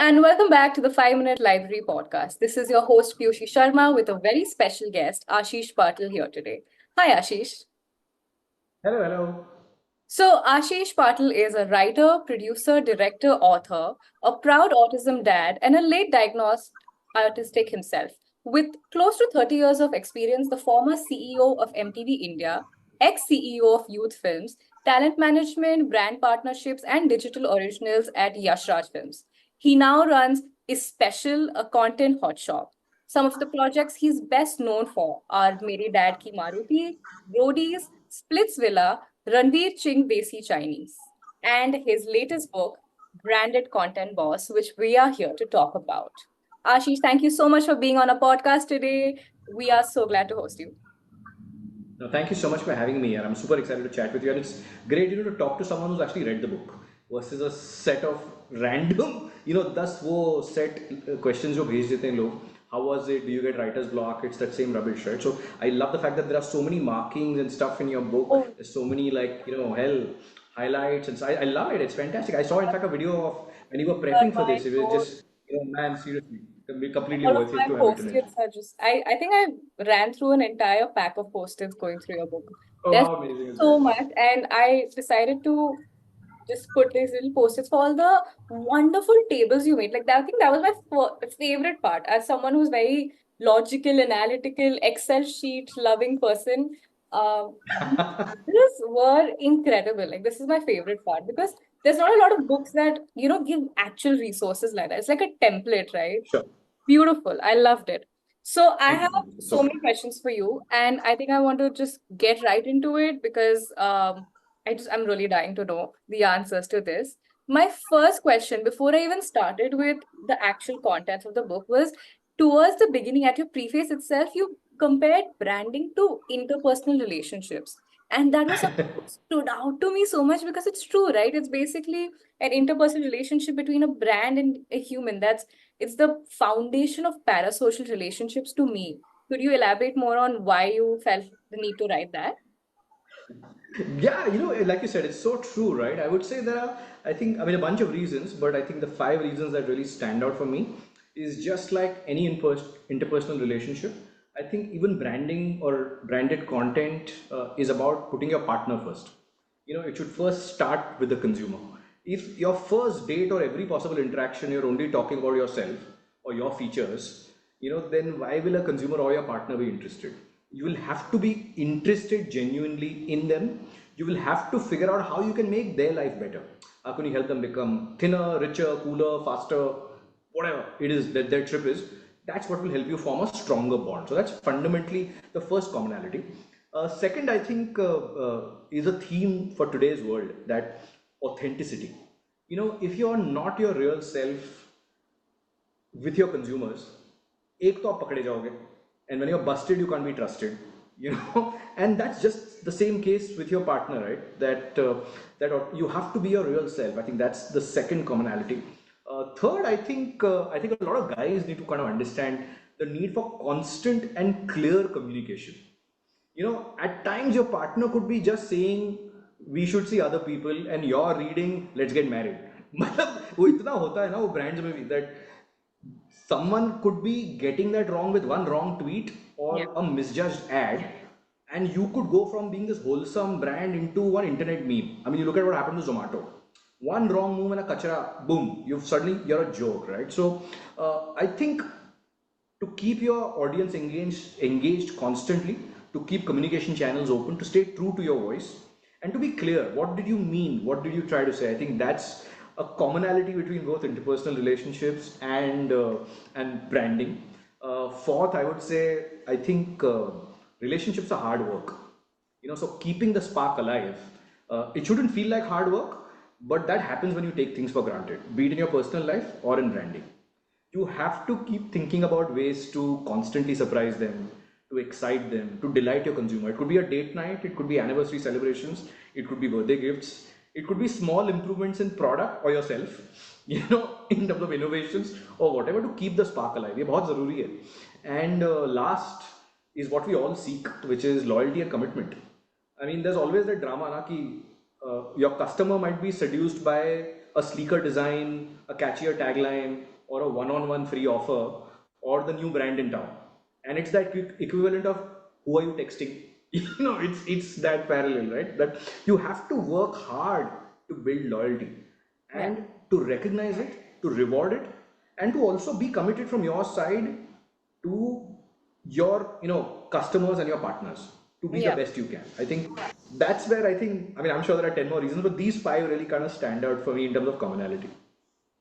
and welcome back to the 5 Minute Library podcast. This is your host Piyushi Sharma with a very special guest, Ashiish Patil, here today. Hi, Ashish. Hello, hello. So, Ashish Patil is a writer, producer, director, author, a proud autism dad, and a late diagnosed autistic himself. With close to 30 years of experience, the former CEO of MTV India, ex CEO of Youth Films, talent management, brand partnerships, and digital originals at Yashraj Films. He now runs is Special, a content hot shop. Some of the projects he's best known for are Mere Dad Ki Maruti, Roadies, Splits Villa, Ranveer Ching Chinese, and his latest book, Branded Content Boss, which we are here to talk about. Ashish, thank you so much for being on a podcast today. We are so glad to host you. No, thank you so much for having me, and I'm super excited to chat with you. And it's great, to talk to someone who's actually read the book versus a set of random, 10 वो set questions जो भेज देते हैं लोग. How was it? Do you get writer's block? It's that same rubbish, right? So I love the fact that there are so many markings and stuff in your book. Oh, There's so many hell highlights, and so I love it. It's fantastic. I saw in fact a video of when you were prepping for my this. It was God. just, man, seriously, completely All of worth it my to have written it. post-its are just, I think I ran through an entire pack of post-its going through your book. Oh, There's how amazing is so that? much, and I decided to just put these little post-its for all the wonderful tables you made. Like that, I think that was my favorite part. As someone who's very logical, analytical, Excel sheet loving person, these tables were incredible. Like this is my favorite part because there's not a lot of books that give actual resources like that. It's like a template, right? Sure. Beautiful. I loved it. So I Thank have you. Thank you. It's so okay. many questions for you, and I think I want to just get right into it because I'm really dying to know the answers to this. My first question, before I even started with the actual contents of the book, was towards the beginning at your preface itself, you compared branding to interpersonal relationships. And that was something that stood out to me so much because it's true, right? It's basically an interpersonal relationship between a brand and a human. It's the foundation of parasocial relationships to me. Could you elaborate more on why you felt the need to write that? Yeah, like you said, it's so true, right? I would say there are, a bunch of reasons, but I think the five reasons that really stand out for me is just like any interpersonal relationship. I think even branding or branded content is about putting your partner first. It should first start with the consumer. If your first date or every possible interaction you're only talking about yourself or your features, then why will a consumer or your partner be interested? You will have to be interested genuinely in them. You will have to figure out how you can make their life better. How can you help them become thinner, richer, cooler, faster, whatever it is that their trip is? That's what will help you form a stronger bond. So that's fundamentally the first commonality. Second, I think is a theme for today's world, that authenticity. If you're not your real self with your consumers, एक तो आप पकड़े जाओगे, and when you're busted, you can't be trusted. And that's just the same case with your partner, right? That you have to be your real self. I think that's the second commonality. Third, I think a lot of guys need to kind of understand the need for constant and clear communication. At times your partner could be just saying we should see other people, and you're reading let's get married. मतलब वो इतना होता है ना वो brands में भी, that someone could be getting that wrong with one wrong tweet or Yeah. a misjudged ad, and you could go from being this wholesome brand into one internet meme. I mean, you look at what happened to Zomato. One wrong move and a kachara, boom, you're a joke, right? So I think to keep your audience engaged constantly, to keep communication channels open, to stay true to your voice, and to be clear, what did you mean, what did you try to say? I think that's a commonality between both interpersonal relationships and branding. Fourth, I would say, I think relationships are hard work. So keeping the spark alive, it shouldn't feel like hard work, but that happens when you take things for granted, be it in your personal life or in branding. You have to keep thinking about ways to constantly surprise them, to excite them, to delight your consumer. It could be a date night, it could be anniversary celebrations, it could be birthday gifts, it could be small improvements in product or yourself, in terms of innovations or whatever, to keep the spark alive. ये बहुत ज़रूरी है. And last is what we all seek, which is loyalty and commitment. I mean, there's always that drama, na, ki, your customer might be seduced by a sleeker design, a catchier tagline, or a one-on-one free offer or the new brand in town. And it's that equivalent of who are you texting? It's that parallel, right? That you have to work hard to build loyalty Yeah. and to recognize it, to reward it, and to also be committed from your side to your customers and your partners to be the Yeah. best you can. I think that's where I mean, I'm sure there are 10 more reasons, but these five really kind of stand out for me in terms of commonality.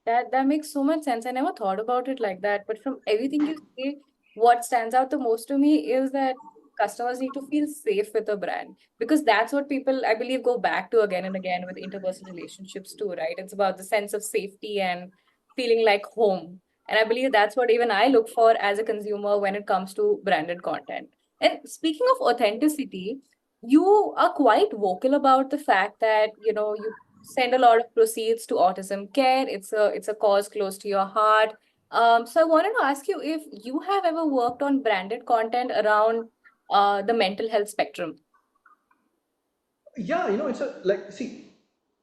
That makes so much sense. I never thought about it like that. But from everything you say, what stands out the most to me is that customers need to feel safe with a brand because that's what people, I believe, go back to again and again with interpersonal relationships too, right? It's about the sense of safety and feeling like home. And I believe that's what even I look for as a consumer when it comes to branded content. And speaking of authenticity, you are quite vocal about the fact that, you send a lot of proceeds to autism care. It's a cause close to your heart. So I wanted to ask you if you have ever worked on branded content around the mental health spectrum. Yeah, it's a like see,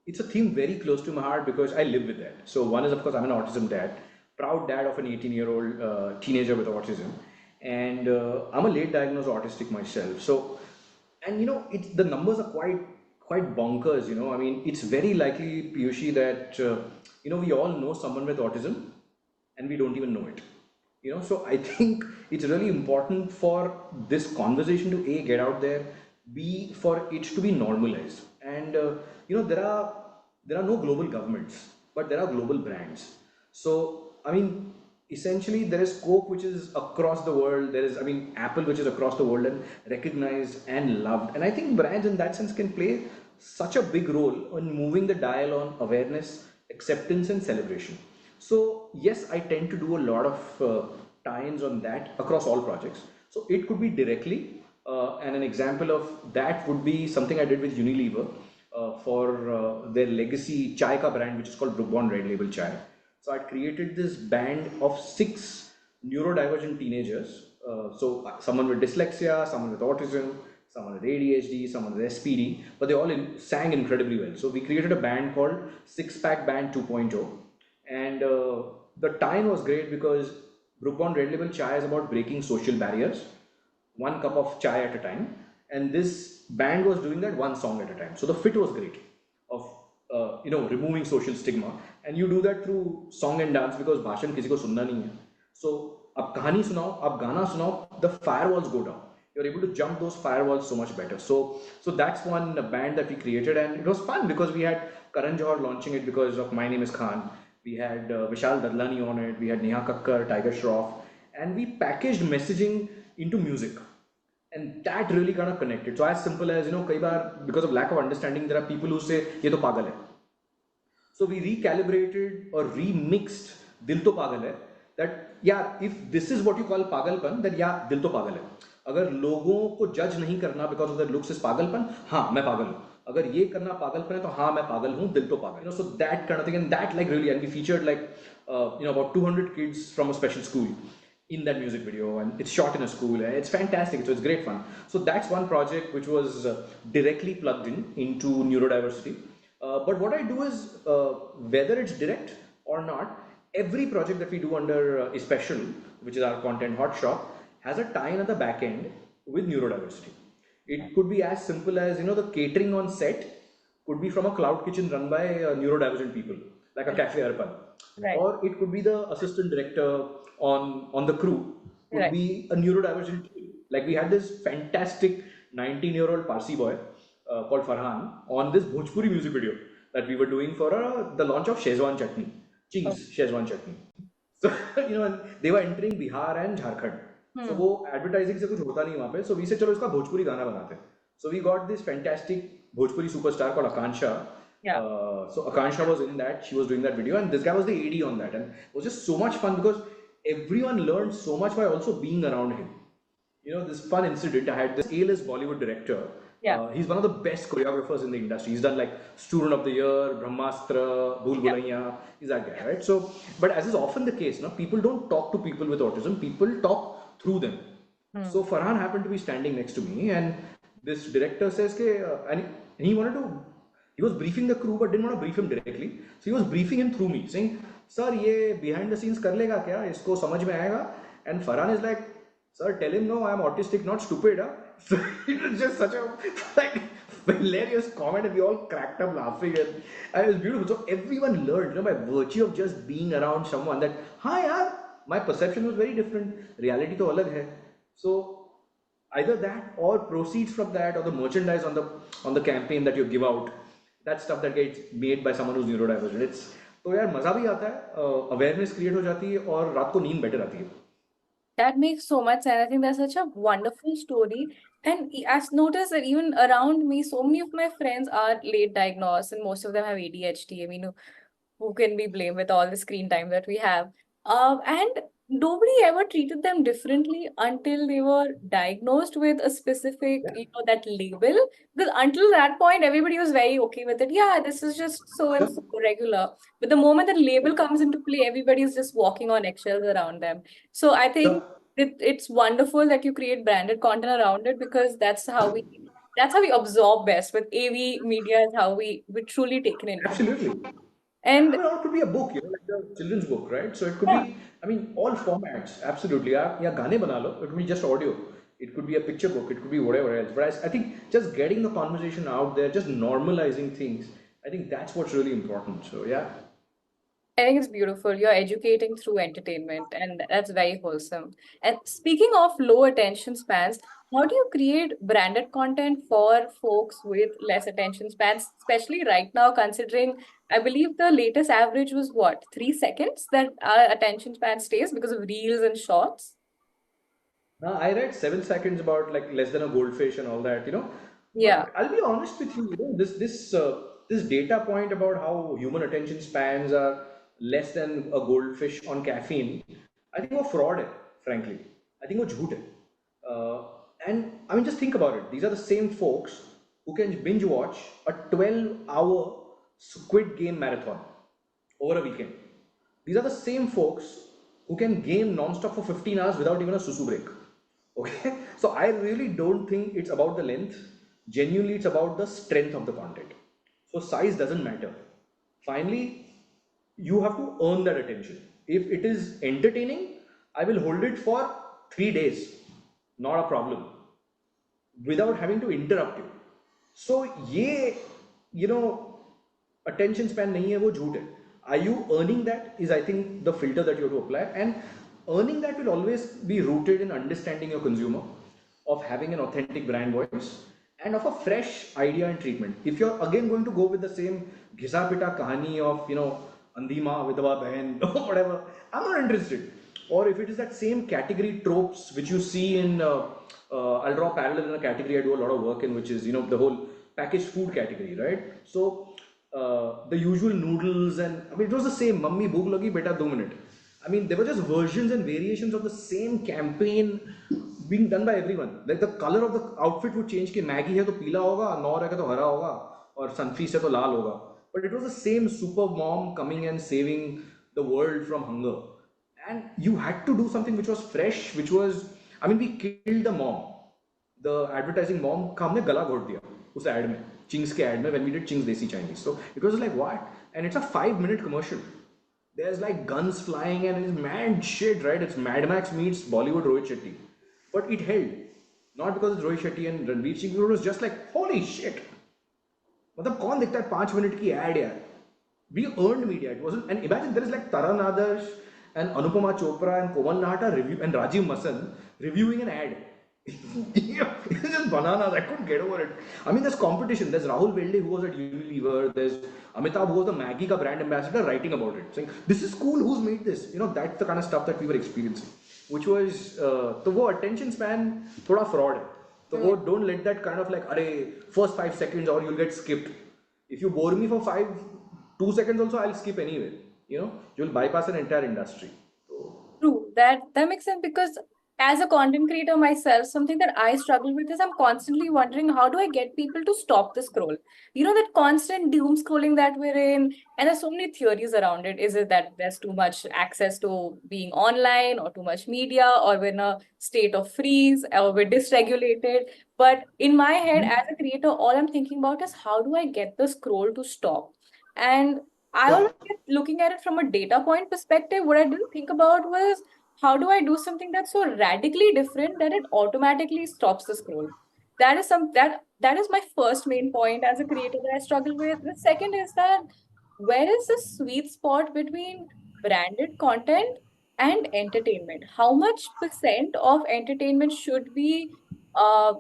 it's a theme very close to my heart because I live with that. So one is of course I'm an autism dad, proud dad of an 18-year-old teenager with autism, and I'm a late diagnosed autistic myself. So, and it's the numbers are quite bonkers. I mean, it's very likely, Piyushi, that we all know someone with autism, and we don't even know it. So I think it's really important for this conversation to a get out there, b for it to be normalized, and there are no global governments, but there are global brands. So I mean, essentially there is Coke, which is across the world. There is, I mean, Apple, which is across the world and recognized and loved. And I think brands in that sense can play such a big role in moving the dial on awareness, acceptance and celebration. So yes, I tend to do a lot of tie-ins on that across all projects. So it could be directly, and an example of that would be something I did with Unilever for their legacy chai ka brand, which is called Brookborn Red Label Chai. So I created this band of 6 neurodivergent teenagers. Someone with dyslexia, someone with autism, someone with ADHD, someone with SPD, but they all sang incredibly well. So we created a band called Six Pack Band 2.0, and the time was great because Brookborn Red Label Chai is about breaking social barriers, one cup of chai at a time, and this band was doing that one song at a time. So the fit was great of removing social stigma, and you do that through song and dance because भाषण किसी को सुनना नहीं है. So आप कहानी सुनाओ, आप गाना सुनाओ, the firewalls go down. You're able to jump those firewalls so much better. So that's one band that we created, and it was fun because we had Karan Johar launching it because of My Name Is Khan. We had Vishal Dadlani on it. We had Neha Kakkar, Tiger Shroff, and we packaged messaging into music, and that really kind of connected. So as simple as कई बार because of lack of understanding, there are people who say ये तो पागल है. So we recalibrated or remixed दिल तो पागल है, that yeah, if this is what you call पागलपन, then yeah, दिल तो पागल है. अगर लोगों को जज नहीं करना because of their looks is पागलपन, हाँ मैं पागल हूँ. अगर ये करना पागलपन है तो हाँ मैं पागल हूँ, दिल तो पागल. So that kind of thing, and that like really, and we featured like about 200 kids from a special school in that music video, and it's shot in a school, and it's fantastic. So it's great fun. So that's one project which was directly plugged into neurodiversity. But what I do is, whether it's direct or not, every project that we do under Special, which is our content hot shop, has a tie-in at the back end with neurodiversity. It could be as simple as the catering on set could be from a cloud kitchen run by neurodivergent people, like a cafe Arpan, Right. or it could be the assistant director on the crew could Right. be a neurodivergent kid. Like we had this fantastic 19-year-old Parsi boy called Farhan on this Bhojpuri music video that we were doing for the launch of Shezwan chutney, Oh. Ching's Shezwan chutney. So and they were entering Bihar and Jharkhand. So Hmm. वो advertising से कुछ होता नहीं वहाँ पे. So we said चलो इसका भोजपुरी गाना बनाते हैं. So we got this fantastic Bhojpuri superstar called Akansha. Yeah. So Akansha was in that. She was doing that video, and this guy was the AD on that, and it was just so much fun because everyone learned so much by also being around him. This fun incident. I had this A-list Bollywood director. Yeah. He's one of the best choreographers in the industry. He's done like Student of the Year, Brahmastra, Bhool Yeah. Bhulaiya. He's that guy, right? So, but as is often the case, people don't talk to people with autism. People talk through them. Hmm. So Farhan happened to be standing next to me, and this director says, "Ke," and he wanted to. He was briefing the crew, but didn't want to brief him directly. So he was briefing him through me, saying, sir ये behind the scenes कर लेगा क्या, इसको समझ में आएगा? And Farhan is like, sir, tell him no, I'm autistic, not stupid. Huh? So it was just such a like hilarious comment, and we all cracked up laughing, and it was beautiful. So everyone learned, by virtue of just being around someone that, hi, yaar, my perception was very different. Reality to alag hai. So either that or proceeds from that or the merchandise on the campaign that you give out. That stuff that gets made by someone who's neurodivergent. It's तो यार मजा भी आता है, awareness create हो जाती है और रात को नींद बेटर आती है. That makes so much sense. I think that's such a wonderful story. And I've noticed that even around me, so many of my friends are late diagnosed, and most of them have ADHD. I mean, who can be blamed with all the screen time that we have? And nobody ever treated them differently until they were diagnosed with a specific, Yeah, that label. Because until that point, everybody was very okay with it. Yeah, this is just so and sure. so regular. But the moment the label comes into play, everybody is just walking on eggshells around them. So I think Sure. it's wonderful that you create branded content around it, because that's how we absorb best with AV media, is how we truly take in information. Absolutely. I And mean, or it could be a book, like a children's book, right? So it could yeah, be, I mean, all formats. Absolutely. आप या गाने बना लो. It could be just audio. It could be a picture book. It could be whatever else. But I think just getting the conversation out there, just normalizing things, I think that's what's really important. So yeah. I think it's beautiful. You're educating through entertainment, and that's very wholesome. And speaking of low attention spans, how do you create branded content for folks with less attention spans, especially right now, considering I believe the latest average was what, 3 seconds that our attention span stays because of reels and shorts? I read 7 seconds about like less than a goldfish and all that. Yeah. But I'll be honest with you, this data point about how human attention spans are less than a goldfish on caffeine, I think वो fraud है, frankly. I think वो झूठ है. Uh, and I mean, just think about it. These are the same folks who can binge watch a 12-hour Squid Game marathon over a weekend. These are the same folks who can game non-stop for 15 hours without even a susu break. Okay, so I really don't think it's about the length. Genuinely, it's about the strength of the content. So size doesn't matter. Finally, you have to earn that attention. If it is entertaining, I will hold it for 3 days, not a problem, without having to interrupt you. So ये you know attention span नहीं है, वो झूठ है. Are you earning that is I think the filter that you have to apply, and earning that will always be rooted in understanding your consumer, of having an authentic brand voice, and of a fresh idea and treatment. If you're again going to go with the same घिसा पिटा कहानी of अंधी माँ विधवा बहन or whatever, I'm not interested. Or if it is that same category tropes which you see in I'll draw a parallel in a category I do a lot of work in, which is the whole packaged food category, right? So the usual noodles, and I mean it was the same mummy bhook lagi beta 2 minute. I mean there were just versions and variations of the same campaign being done by everyone. Like the color of the outfit would change, कि Maggi है तो पीला होगा, nor है तो हरा होगा, और सनफीस्ट है तो लाल होगा. But it was the same super mom coming and saving the world from hunger. And you had to do something which was fresh, which was, I mean, we killed the mom. The advertising mom का हमने गला घोट दिया उस ad में, Ching's के ad में, when we did Ching's देसी Chinese. So it was like what? And it's a 5 minute commercial. There's like guns flying and it's mad shit, right? It's Mad Max meets Bollywood Rohit Shetty. But it held. Not because it's Rohit Shetty and Ranveer Ching, it was just like, holy shit. मतलब कौन देखता है 5 minute की add यार. We earned media. It wasn't, and imagine there is like Taran Adarsh and Anupama Chopra and Komal Nahata review and Rajiv Masan reviewing an ad. It's just bananas. I couldn't get over it. I mean, there's competition. There's Rahul Velde who was at Unilever. There's Amitabh who was the Maggie ka brand ambassador writing about it, saying this is cool. Who's made this? That's the kind of stuff that we were experiencing, which was the वो attention span थोड़ा fraud है. तो वो don't let that kind of like अरे first 5 seconds or you'll get skipped. If you bore me for 2 seconds also, I'll skip anyway. You'll bypass an entire industry. True. That makes sense, because as a content creator myself, something that I struggle with is I'm constantly wondering, how do I get people to stop the scroll? That constant doom scrolling that we're in, and there's so many theories around it. Is it that there's too much access to being online, or too much media, or we're in a state of freeze, or we're dysregulated? But in my head, as a creator, all I'm thinking about is how do I get the scroll to stop? And I Yeah. always kept looking at it from a data point perspective. What I didn't think about was how do I do something that's so radically different that it automatically stops the scroll. That is my first main point as a creator that I struggle with. The second is that where is the sweet spot between branded content and entertainment? How much percent of entertainment should be uh,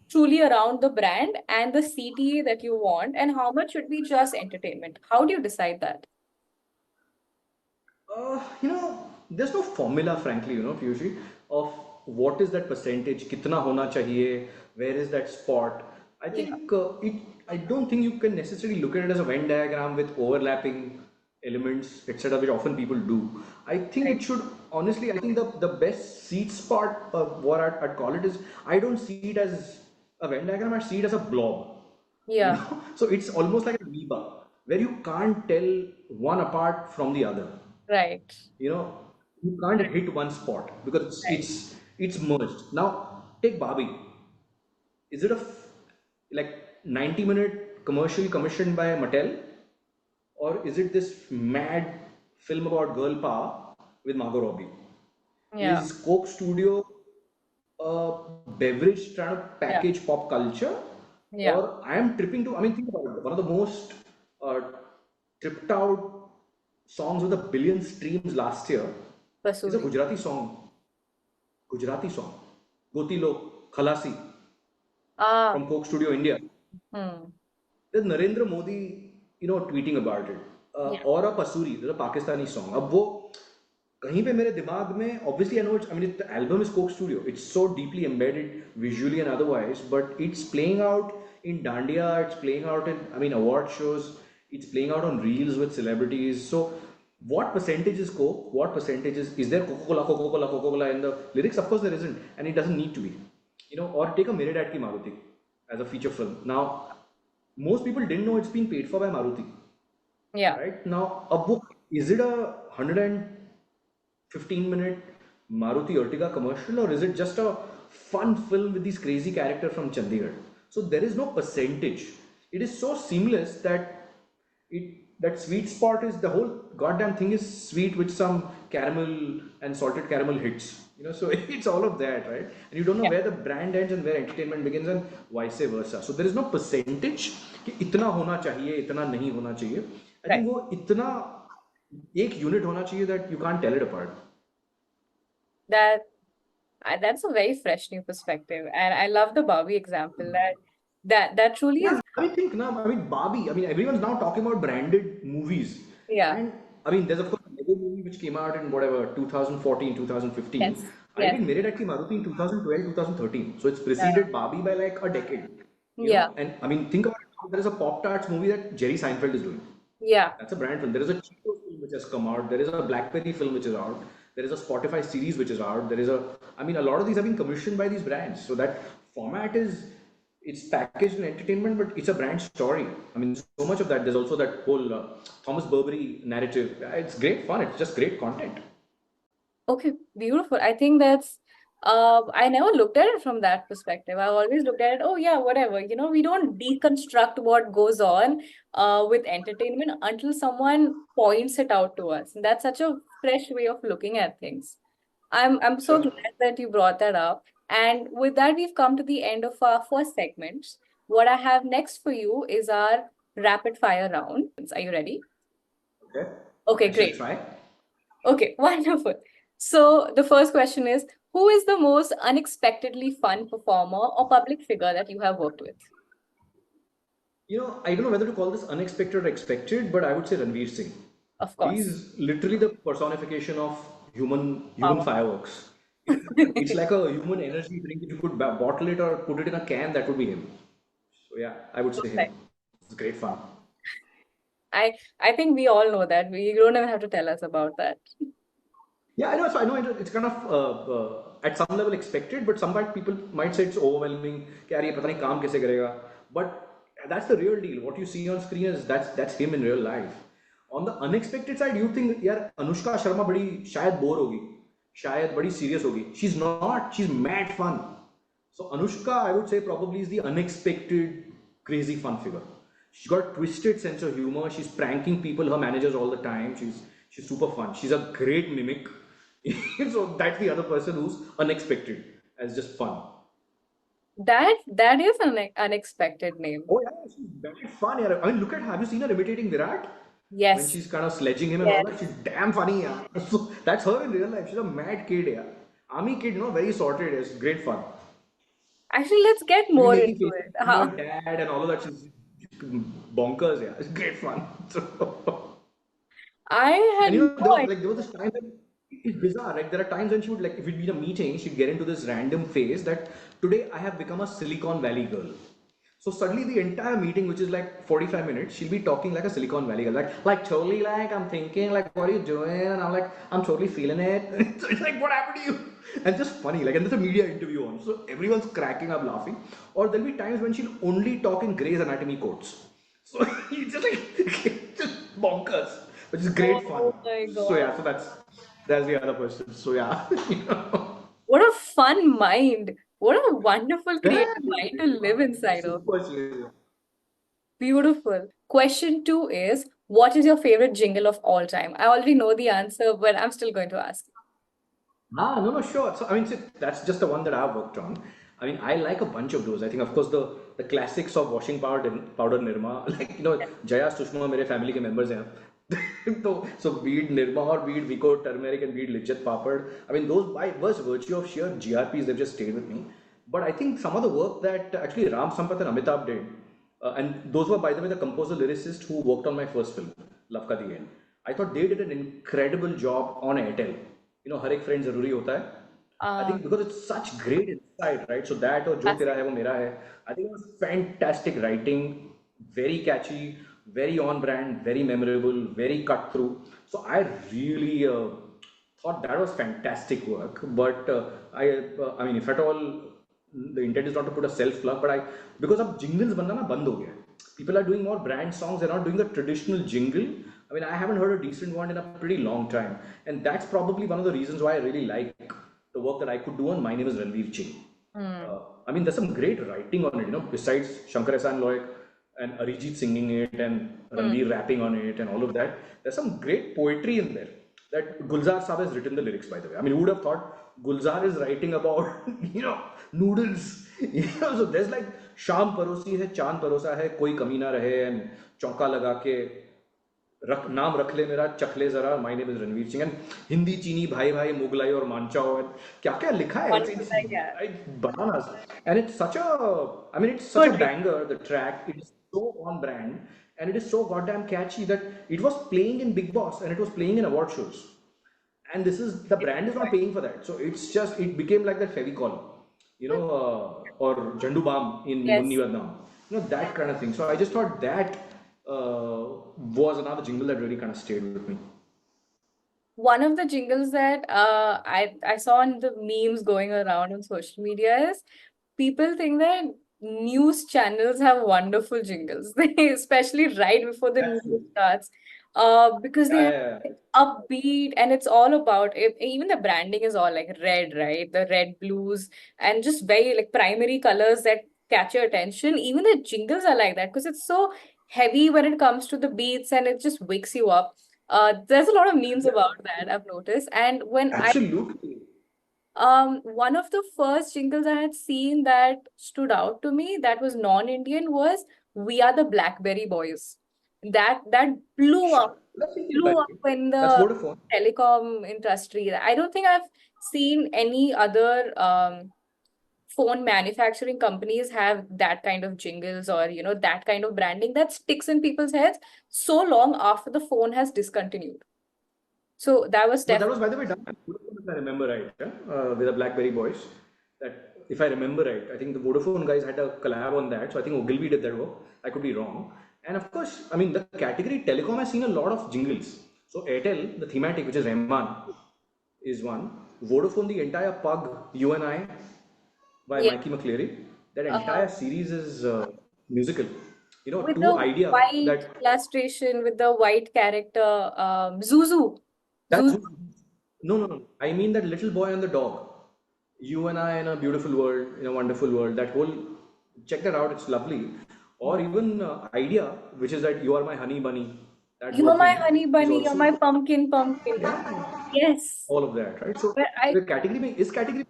truly around the brand and the CTA that you want, and how much should be just entertainment? How do you decide that? There's no formula, frankly, Piyushi, of what is that percentage, kitna hona chahiye, where is that spot. I Yeah. think I don't think you can necessarily look at it as a Venn diagram with overlapping elements, etc., which often people do. I think Right. it should, honestly, I think the best seed spot, what I'd call it is, I don't see it as a Venn diagram, I see it as a blob. Yeah. So it's almost like a amoeba where you can't tell one apart from the other. Right. you know you can't hit one spot because Right. it's merged. Now take Barbie. Is it like 90-minute commercial commissioned by Mattel, or is it this mad film about girl power with Margot Robbie? Yeah. Is Coke Studio a beverage trying to Yeah. package pop culture, or Yeah. I am tripping to, I mean, think about it, one of the most uh, tripped out songs with a billion streams last year is a Basuri. Gujarati song, Goti Lok Khalasi Ah. from Coke Studio India. Hmm. There's Narendra Modi, tweeting about it. Yeah. और a Pasuri, there's a Pakistani song. अब वो कहीं पे मेरे दिमाग में, obviously I know it's, I mean, the album is Coke Studio. It's so deeply embedded visually and otherwise, but it's playing out in Dandiya, it's playing out in, I mean, award shows, it's playing out on reels with celebrities. So what percentage is Coke? What percentage is there Coca-Cola, Coca-Cola, Coca-Cola in the lyrics? Of course there isn't, and it doesn't need to be. Or take a Meredith Ki Maruti as a feature film. Now, most people didn't know it's been paid for by Maruti, Yeah. right? Now, a book, is it a 115-minute Maruti Ertiga commercial, or is it just a fun film with these crazy characters from Chandigarh? So there is no percentage. It is so seamless that that sweet spot is, the whole goddamn thing is sweet with some caramel and salted caramel hits. So it's all of that, right? And you don't know Yeah. where the brand ends and where entertainment begins, and vice versa. So there is no percentage कि इतना होना चाहिए, इतना नहीं होना चाहिए. I Right. think वो इतना एक यूनिट होना चाहिए that you can't tell it apart. That that's a very fresh new perspective, and I love the Barbie example. That truly Yeah, is. I mean, think now. I mean, Barbie. I mean, everyone's now talking about branded movies, Yeah. and I mean, there's of course a Lego movie which came out in whatever 2014, 2015. Yes. I Yes. did Mere Ki Maruti in 2012, 2013. So it's Yeah. preceded Barbie by like a decade. Yeah. And I mean, think about it. Now, there is a Pop Tarts movie that Jerry Seinfeld is doing. Yeah. That's a brand film. There is a Cheetos film which has come out. There is a BlackBerry film which is out. There is a Spotify series which is out. I mean, a lot of these have been commissioned by these brands. So that format it's packaged in entertainment, but it's a brand story. I mean, so much of that. There's also that whole Thomas Burberry narrative. It's great fun. It's just great content. Okay, beautiful. I think that's I never looked at it from that perspective. I always looked at it, oh yeah, whatever. We don't deconstruct what goes on with entertainment until someone points it out to us. And that's such a fresh way of looking at things. I'm so Sure. glad that you brought that up. And with that, we've come to the end of our first segment. What I have next for you is our rapid fire round. Are you ready? Okay. Okay, I shall great. try. Okay, wonderful. So the first question is, who is the most unexpectedly fun performer or public figure that you have worked with? I don't know whether to call this unexpected or expected, but I would say Ranveer Singh. Of course. He's literally the personification of human Power. fireworks. It's like a human energy drink. If you could bottle it or put it in a can, that would be him. So yeah, I would say him. Perfect. It's great fun. I think we all know that. We don't even have to tell us about that. Yeah, I know. So I know it's kind of at some level expected, but some part people might say it's overwhelming. कि यार ये पता नहीं काम कैसे करेगा. But that's the real deal. What you see on screen is that's him in real life. On the unexpected side, you think यार अनुष्का शर्मा बड़ी शायद बोर होगी, शायद बड़ी serious होगी. She's not. She's mad fun. So Anushka, I would say, probably is the unexpected, crazy fun figure. She's got a twisted sense of humor. She's pranking people, her managers all the time. She's super fun. She's a great mimic. So that's the other person who's unexpected as just fun. That is an unexpected name. Oh yeah, she's very fun. Yeah. I mean, look at her. Have you seen her imitating Virat? When Yes. she's kind of sledging him and all Yes. that, she's damn funny. Yeah. So that's her in real life. She's a mad kid. Yeah. Army kid, no, very sorted. It's great fun. Actually, let's get She'll be more making into faces it. to her dad and all of that. She's bonkers. Yeah. It's great fun. So, I had and you no know, idea. there was this time that it's bizarre, right? There are times when she would like, if we'd be in a meeting, she'd get into this random phase that today I have become a Silicon Valley girl. So suddenly the entire meeting, which is like 45 minutes, she'll be talking like a Silicon Valley girl, like totally like I'm thinking like what are you doing? And I'm like I'm totally feeling it. So it's like what happened to you? And just funny, like and there's a media interview on, so everyone's cracking up laughing. Or there'll be times when she'll only talk in Grey's Anatomy quotes. So it's just like just bonkers, which is great fun. Oh my So God. yeah, so that's the other person. So yeah, you know. What a fun mind. What a wonderful Yeah, creative it's mind to great live fun. It's inside of. super chill. Beautiful. Question two is, what is your favorite jingle of all time? I already know the answer, but I'm still going to ask. No, no, sure. So, I mean, see, that's just the one that I've worked on. I mean, I like a bunch of those. I think, of course, the classics of washing powder Nirma, like, Jaya, Sushma, मेरे family के members हैं. So be it Nirma or be it Vico Turmeric and be it Lijjat Papad, I mean, those by was virtue of sheer GRPs, they've just stayed with me. But I think some of the work that actually Ram Sampath and Amitabh did, and those were, by the way, the composer lyricists who worked on my first film, Love Ka the End. I thought they did an incredible job on Airtel. हर एक friend जरूरी होता है. I Uh, think because it's such great insight, right? So that or जो तेरा Classic. है वो मेरा है. I think it was fantastic writing, very catchy, very on brand, very memorable, very cut through. So I really thought that was fantastic work. But I mean, if at all, the intent is not to put a self plug, but I because अब jingles बनना ना बंद हो गया है. People are doing more brand songs. They're not doing the traditional jingle. I mean, I haven't heard a decent one in a pretty long time, and that's probably one of the reasons why I really like the work that I could do on My Name Is Ranveer Ching. Hmm. I mean, there's some great writing on it, besides Shankar Ehsaan Loy and Arijit singing it and Hmm. Ranveer rapping on it and all of that. There's some great poetry in there. That Gulzar Saab has written the lyrics, by the way. I mean, who would have thought Gulzar is writing about, noodles? So there's like शाम परोसी है चांद परोसा है कोई कमी ना रहे एंड चौका लगा के नाम रख ले मेरा चख ले जरा my name is Ranveer Singh and Hindi चीनी भाई भाई मुगलाई और मानचाओ and क्या क्या लिखा है One it's like that. like bananas and it's such a I mean it's such a Good read. banger the track it is so on brand and it is so goddamn catchy that it was playing in Big Boss and it was playing in award shows and this is the brand is not paying for that so it's just it became like that Fevicol or Jandu Balm in Munni Yes. Vadnam that kind of thing so I just thought that was another jingle that really kind of stayed with me. One of the jingles that I saw in the memes going around on social media is people think that news channels have wonderful jingles. They especially right before the That's news true. starts, because they Yeah, have yeah, yeah. upbeat and it's all about it, even the branding is all like red, right? The red, blues, and just very like primary colors that catch your attention. Even the jingles are like that because it's so heavy when it comes to the beats and it just wakes you up. There's a lot of memes Yeah, about that I've noticed. And absolutely. one of the first jingles I had seen that stood out to me that was non-Indian was We Are the Blackberry Boys. That Sure. That's Indian, by blew the up way. in That's the Vodafone. telecom industry. I don't think I've seen any other phone manufacturing companies have that kind of jingles or that kind of branding that sticks in people's heads so long after the phone has discontinued. So that was No, that was, definitely by the way, done by Vodafone, if I remember right, yeah? With the Blackberry Boys. That, if I remember right, I think the Vodafone guys had a collab on that. So I think Ogilvy did that work. I could be wrong. And of course, I mean, the category telecom has seen a lot of jingles. So Airtel, the thematic, which is Rahman, is one. Vodafone, the entire Pug, You and I, by yeah. Mikey McCleary. That Uh, entire series is musical. with To the idea white that illustration, with the white character, Zuzu. that's Zuzu. no, no, no. I mean that little boy and the dog. You and I in a beautiful world, in a wonderful world. That whole check that out. It's lovely. or even idea, which is that you are my honey bunny, that You're whole my thing honey is bunny, you're also, my pumpkin pumpkin. yeah, Yes. all of that, right? So But I the category में इस category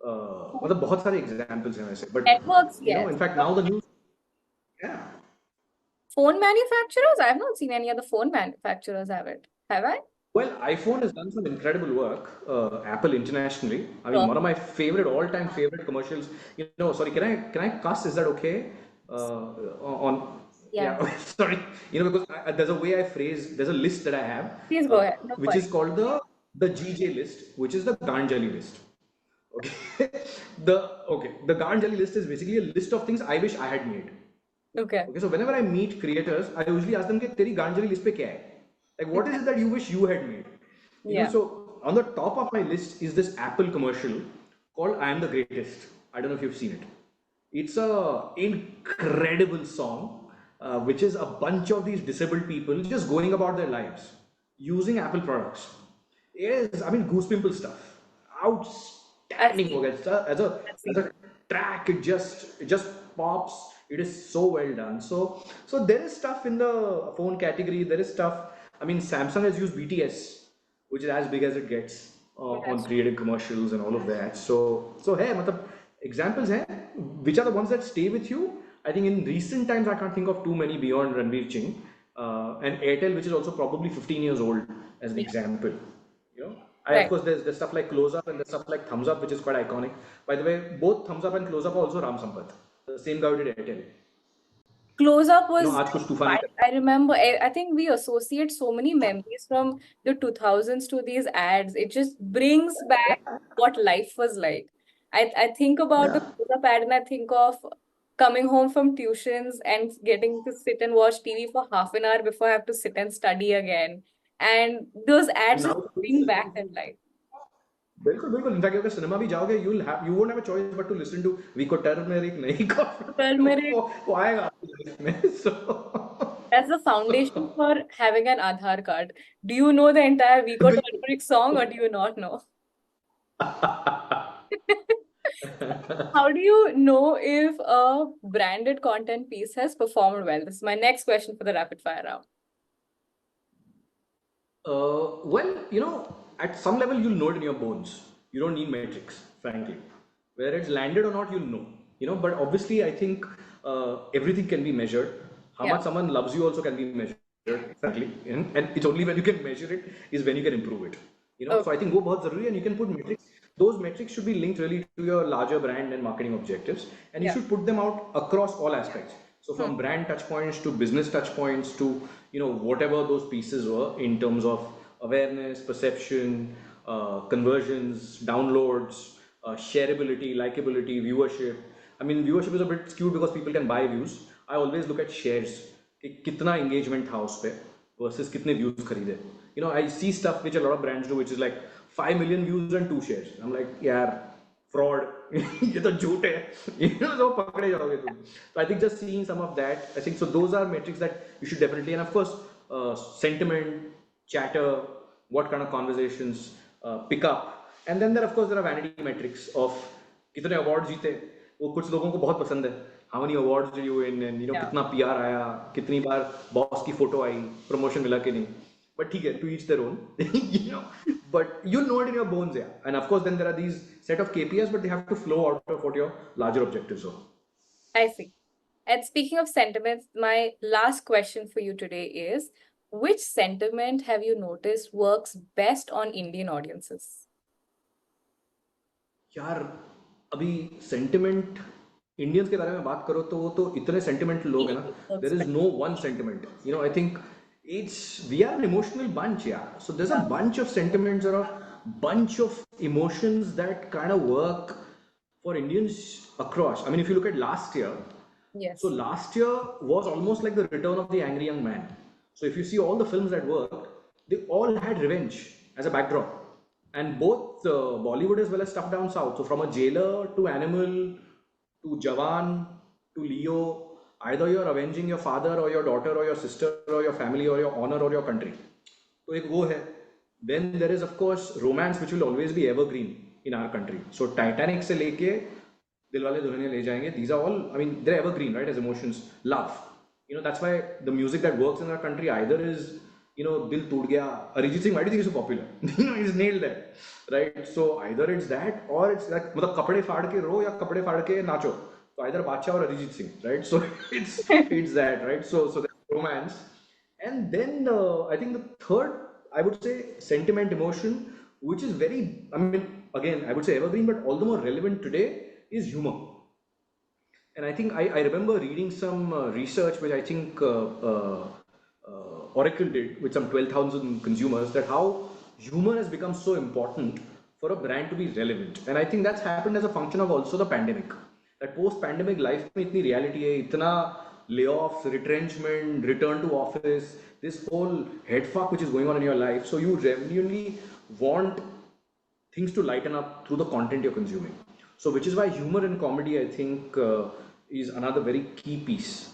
मतलब बहुत सारे examples हैं वैसे, but networks, you know, yes. in fact now the news, yeah. Phone manufacturers? I've not seen any other phone manufacturers have it. Have I? Well, iPhone has done some incredible work. Apple internationally. I mean, Sure. one of my favorite, all-time favorite commercials. You know, sorry, can I cuss? Is that okay? On Yeah. yeah, sorry. You know, because there's a way I phrase. There's a list that I have, Please go ahead. No which is worries. called the GJ list, which is the Ganjali list. Okay, the Ganjali list is basically a list of things I wish I had made. Okay. Okay, so whenever I meet creators, I usually ask them कि तेरी गांजली list पे क्या है? Like what is it that you wish you had made? You know, Yeah. so on the top of my list is this Apple commercial called "I Am the Greatest." I don't know if you've seen it. It's a incredible song, which is a bunch of these disabled people just going about their lives using Apple products. It is, I mean, goose pimple stuff. I've Outstanding seen. work. I've As seen. a track, it just pops. It is so well done. So there is stuff in the phone category. There is stuff. I mean, Samsung has used BTS, which is as big as it gets on That's creative commercials and all of that. So hey, matlab, examples hai, which are the ones that stay with you. I think in recent times I can't think of too many beyond Ranveer Ching and Airtel, which is also probably 15 years old as an yeah. example. You know, I of Right. course there's stuff like Close Up and there's stuff like Thumbs Up, which is quite iconic. By the way, both Thumbs Up and Close Up are also Ram Sampath, the same guy who did Airtel. Close Up You know, was आज कुछ तूफानी कर. I remember. I think we associate so many memories from the 2000s to these ads. It just brings back what life was like. I think about the Yeah. Close Up ad and I think of coming home from tuitions and getting to sit and watch TV for half an hour before I have to sit and study again. And those And ads now just bring back that life. बिल्कुल बिल्कुल in fact अगर cinema भी जाओगे you won't have a choice but to listen to Vicco turmeric नहीं का Turmeric. वो आएगा आपकी लाइफ में so That's the foundation for having an Aadhaar card. Do you know the entire Vico बिल्कुल. Turmeric song or do you not know? How do you know if a branded content piece has performed well? This is my next question for the rapid fire round. Well, you know, at some level you'll know it in your bones. You don't need metrics, frankly. Whether it's landed or not, you'll know. You know, but obviously, I think everything can be measured. How Yeah. much someone loves you also can be measured, frankly. And it's only when you can measure it is when you can improve it. You know, Okay. so I think वो बहुत जरूरी है and you can put metrics. Those metrics should be linked really to your larger brand and marketing objectives, and you Yeah. should put them out across all aspects. So Hmm. from brand touch points to business touch points to whatever those pieces were in terms of awareness, perception, conversions, downloads, shareability, likability, viewership. I mean, viewership is a bit skewed because people can buy views. I always look at shares. कि कितना engagement था उस पे versus कितने views खरीदे. You know, I see stuff which a lot of brands do, which is like 5 million views and 2 shares. I'm like, यार, fraud. ये तो झूठ है. You know, so पकड़े जाओगे तुम. So I think just seeing some of that, I think so those are metrics that you should definitely, and of course, sentiment, chatter, what kind of conversations pick up, and then there of course there are vanity metrics of कितने awards जीते. वो कुछ लोगों को बहुत पसंद है. How many awards did you win, and Yeah. कितना PR आया, कितनी बार बॉस की फोटो आई, प्रमोशन मिला कि नहीं. But ठीक है, to each their own. you know, but you'll know it in your bones, yeah. And of course, then there are these set of KPIs, but they have to flow out of what your larger objectives are. I see. And speaking of sentiments, my last question for you today is which sentiment have you noticed works best on Indian audiences? यार अभी sentiment Indians के बारे में बात करो तो वो तो इतने सेंटिमेंटल लोग हैं ना. It works there is best. No one sentiment. You know I think it's we are an emotional bunch, yeah. So there's a Yeah. bunch of sentiments or a bunch of emotions that kind of work for Indians across. I mean, if you look at last year, so Yes. last year was almost like the return of the angry young man. So if you see all the films that worked, they all had revenge as a backdrop, and both Bollywood as well as stuff down south. So from a jailer to Animal to Jawan to Leo, either you're avenging your father or your daughter or your sister or your family or your honor or your country. तो एक वो है. Then there is of course romance which will always be evergreen in our country. So Titanic से लेके Dilwale Dulhaniya Le Jayenge, these are all, I mean, they're evergreen, right? As emotions, love. That's why the music that works in our country either is, Dil Tood Gaya. Arijit Singh, why do you think he's so popular? He's nailed that, right? So either it's that or it's like, मतलब कपड़े फाड़ के रो या कपड़े फाड़ के नाचो. So either Bacha or Arijit Singh, right? So it's that, right? So there's romance, and then I think the third, I would say, sentiment, emotion, which is very, I mean, again, I would say evergreen, but all the more relevant today is humor. And I remember reading some research which I think Oracle did with some 12,000 consumers, that how humor has become so important for a brand to be relevant. And I think that's happened as a function of also the pandemic. That post-pandemic life में इतनी reality है, इतना layoffs, retrenchment, return to office, this whole head fuck which is going on in your life. So you genuinely want things to lighten up through the content you're consuming. So, which is why humor and comedy, I think, is another very key piece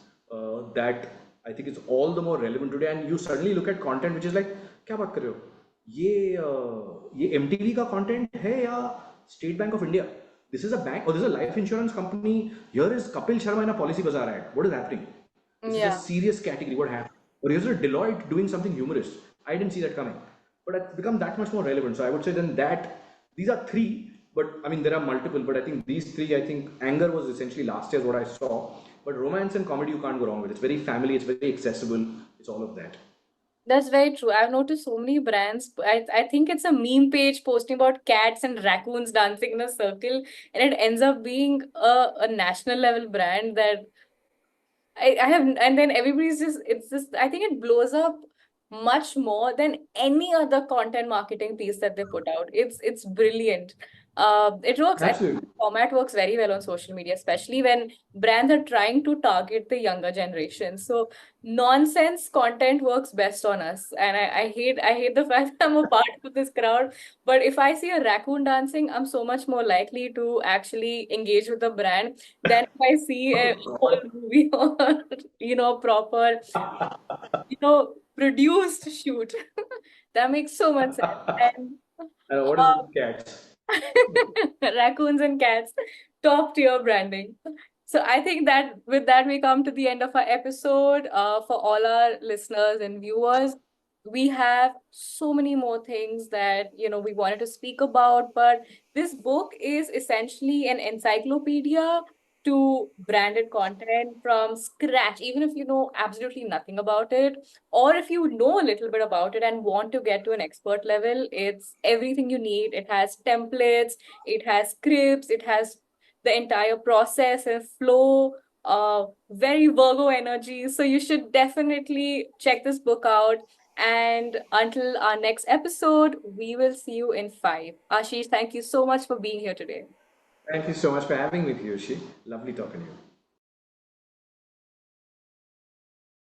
that I think is all the more relevant today. And you suddenly look at content which is like, क्या बात कर रहे हो? ये MTV का content है या State Bank of India? This is a bank or this is a life insurance company. Here is Kapil Sharma in a policy bazaar ad. What is happening? This is a Yeah. serious category. What happened? Or here's a Deloitte doing something humorous. I didn't see that coming. But it's become that much more relevant. So I would say then that these are three, but I mean there are multiple. But I think these three, I think anger was essentially last year's what I saw. But romance and comedy you can't go wrong with. It's very family. It's very accessible. It's all of that. That's very true. I've noticed so many brands. I think it's a meme page posting about cats and raccoons dancing in a circle, and it ends up being a national level brand that I have, and then everybody's just, it's just, I think it blows up much more than any other content marketing piece that they put out. It's brilliant. It works. I think the Absolutely. format works very well on social media, especially when brands are trying to target the younger generation. So nonsense content works best on us. And I hate the fact that I'm a part of this crowd. But if I see a raccoon dancing, I'm so much more likely to actually engage with the brand than if I see a Oh whole God. movie or proper produced shoot. That makes so much sense. And And what is it uh, with cats? raccoons and cats, top tier branding. So I think that with that we come to the end of our episode. For all our listeners and viewers, we have so many more things that we wanted to speak about, but this book is essentially an encyclopedia to branded content from scratch, even if you know absolutely nothing about it, or if you know a little bit about it and want to get to an expert level. It's everything you need. It has templates, it has scripts, it has the entire process and flow, very Virgo energy. So you should definitely check this book out. And until our next episode, we will see you in 5. Ashish, thank you so much for being here today. Thank you so much for having me, Piyushi. Lovely talking to you.